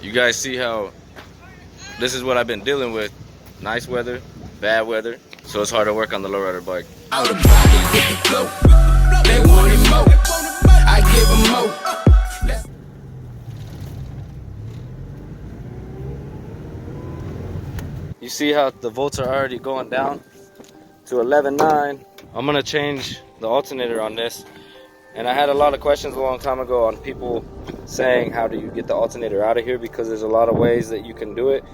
You guys see how this is what I've been dealing with. Nice weather, bad weather, so it's hard to work on the lowrider bike. Out of body with the flow. They wanted more. I give them more. You see how the volts are already going down to 11.9. I'm gonna change the alternator on this. And I had a lot of questions a long time ago on people saying, how do you get the alternator out of here? Because there's a lot of ways that you can do it,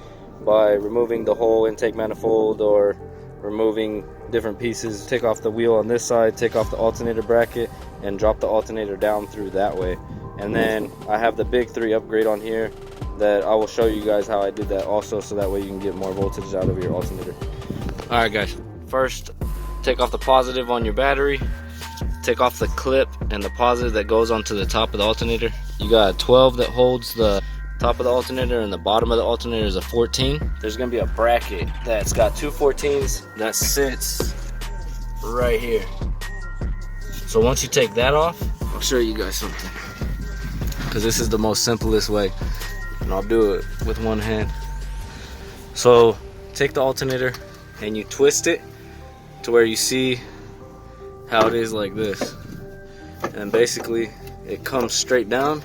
by removing the whole intake manifold or removing different pieces. Take off the wheel on this side, take off the alternator bracket, and drop the alternator down through that way. And then I have the big 3 upgrade on here that I will show you guys how I did that also, so that way you can get more voltage out of your alternator. Alright guys, first take off the positive on your battery. Take off the clip and the positive that goes onto the top of the alternator. You got a 12 that holds the top of the alternator, and the bottom of the alternator is a 14. There's gonna be a bracket that's got 2 14s that sits right here. So once you take that off, I'll show you guys something, because this is the most simplest way, and I'll do it with one hand. So take the alternator and you twist it to where you see how it is like this, and basically it comes straight down,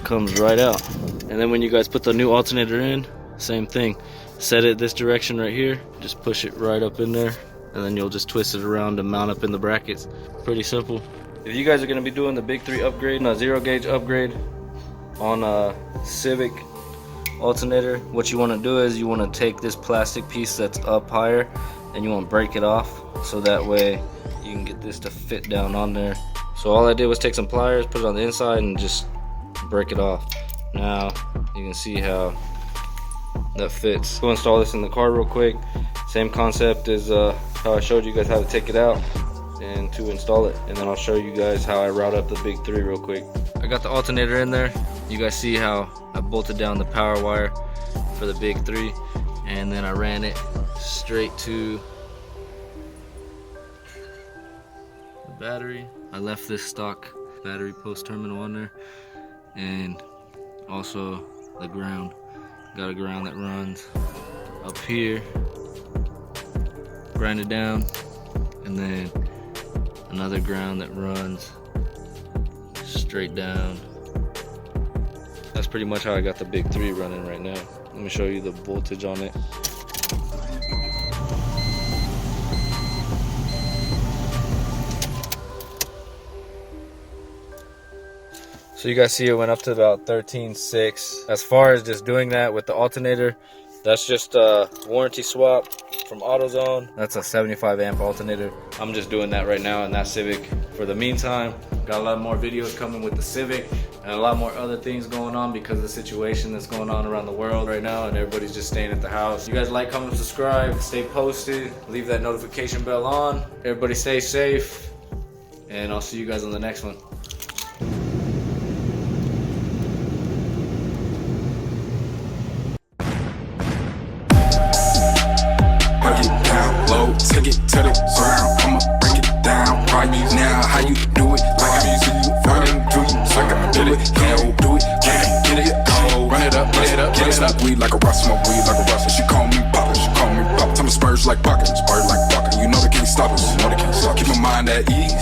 comes right out. And then when you guys put the new alternator in, same thing, set it this direction right here, just push it right up in there, and then you'll just twist it around to mount up in the brackets. Pretty simple. If you guys are going to be doing the big 3 upgrade, a 0 gauge upgrade on a Civic alternator, what you want to do is you want to take this plastic piece that's up higher and you want to break it off, so that way you can get this to fit down on there. So all I did was take some pliers, put it on the inside, and just break it off. Now you can see how that fits. Go install this in the car real quick. Same concept as how I showed you guys how to take it out and to install it, and then I'll show you guys how I route up the big 3 real quick. I got the alternator in there. You guys see how I bolted down the power wire for the big 3, and then I ran it straight to the battery. I left this stock battery post terminal on there, and also the ground. Got a ground that runs up here, grind it down, and then another ground that runs straight down. That's pretty much how I got the big 3 running right now. Let me show you the voltage on it. So you guys see it went up to about 13.6. As far as just doing that with the alternator, that's just a warranty swap from AutoZone. That's a 75 amp alternator. I'm just doing that right now in that Civic. For the meantime, got a lot more videos coming with the Civic and a lot more other things going on because of the situation that's going on around the world right now, and everybody's just staying at the house. You guys like, comment, subscribe, stay posted, leave that notification bell on. Everybody stay safe, and I'll see you guys on the next one. Take it to the ground, I'ma break it down right now. How you do it? Like I see you running, do you? Like I did it, can't do it, can't get it. Cold, run it up, run it up, run it up. Weed like a rust, smoke weed like a rust. She call me Papa, she call me Papa. Tell me spurs like buckets, spurs like bucket. You know they can't stop us, you know they can't stop. Keep my mind at ease.